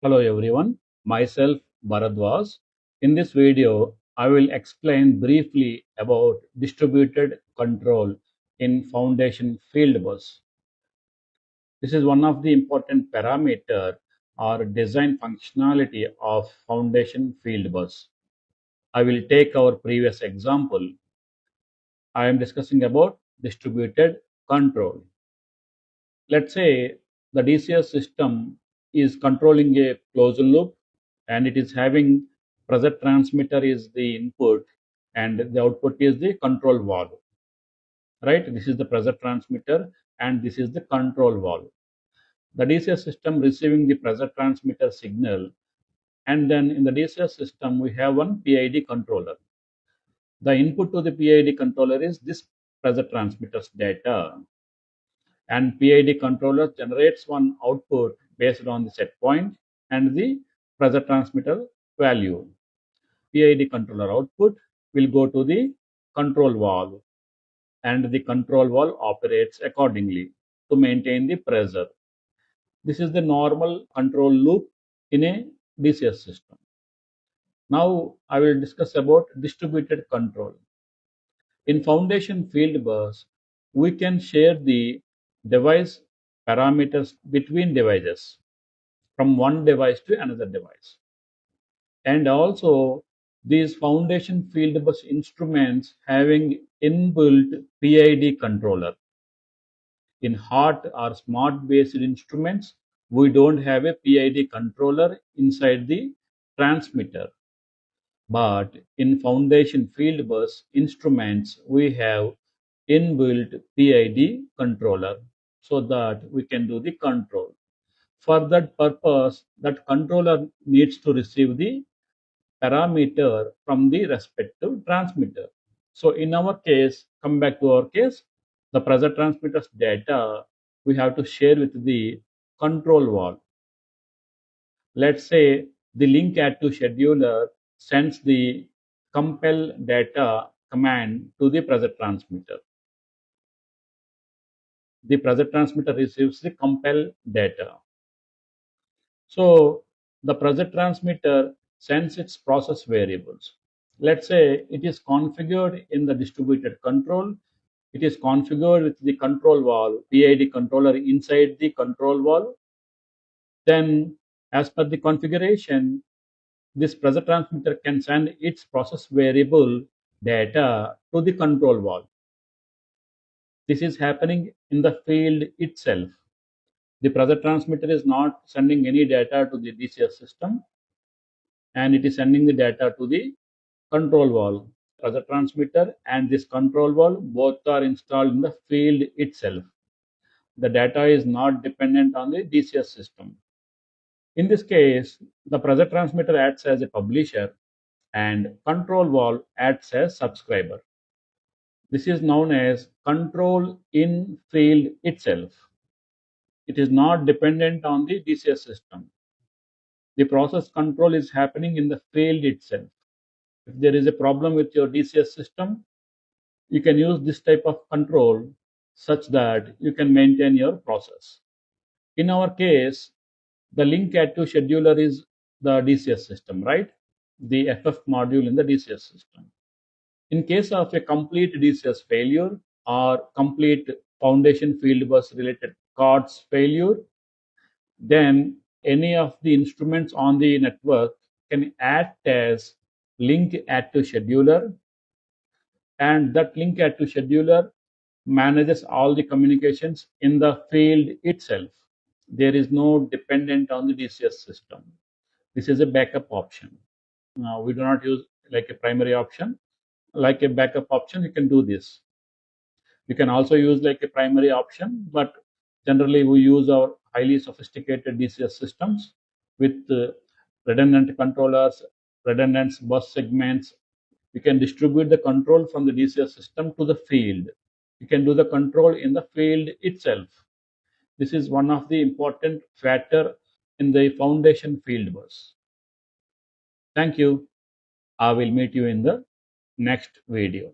Hello everyone, myself Bharadwaj. In this video, I will explain briefly about distributed control in foundation Fieldbus. This is one of the important parameter or design functionality of foundation Fieldbus. I will take our previous example. I am discussing about distributed control. Let's say the DCS system is controlling a closed loop and it is having pressure transmitter is the input and the output is the control valve, right? This is the pressure transmitter and this is the control valve. The DCS system receiving the pressure transmitter signal, and then in the DCS system we have one PID controller. The input to the PID controller is this pressure transmitter's data, and PID controller generates one output based on the set point and the pressure transmitter value. PID controller output will go to the control valve and the control valve operates accordingly to maintain the pressure. This is the normal control loop in a DCS system. Now I will discuss about distributed control. In foundation field bus, we can share the device parameters between devices from one device to another device. And also these foundation field bus instruments having inbuilt PID controller. In hard or smart based instruments, we don't have a PID controller inside the transmitter. But in foundation field bus instruments, we have inbuilt PID controller so that we can do the control. For that purpose, that controller needs to receive the parameter from the respective transmitter. So in our case, come back to our case, the pressure transmitter's data we have to share with the control valve. Let's say the link add to scheduler sends the compel data command to the pressure transmitter. The pressure transmitter receives the compel data. So the pressure transmitter sends its process variables. Let's say it is configured in the distributed control. It is configured with the control valve, PID controller inside the control valve. Then as per the configuration, this pressure transmitter can send its process variable data to the control valve. This is happening in the field itself. The pressure transmitter is not sending any data to the DCS system, and it is sending the data to the control valve. Pressure transmitter and this control valve both are installed in the field itself. The data is not dependent on the DCS system. In this case, the pressure transmitter acts as a publisher and control valve acts as subscriber. This is known as control in field itself. It is not dependent on the DCS system. The process control is happening in the field itself. If there is a problem with your DCS system, you can use this type of control such that you can maintain your process. In our case, the link add to scheduler is the DCS system, right? The FF module in the DCS system. In case of a complete DCS failure or complete foundation field bus related cards failure, then any of the instruments on the network can act as link add to scheduler, and that link add to scheduler manages all the communications in the field itself. There is no dependent on the DCS system. This is a backup option. Now we do not use like a primary option. Like a backup option, you can do this. You can also use like a primary option, but generally we use our highly sophisticated DCS systems with redundant controllers, redundant bus segments. You can distribute the control from the DCS system to the field. You can do the control in the field itself. This is one of the important factor in the foundation field bus. Thank you. I will meet you in the next video.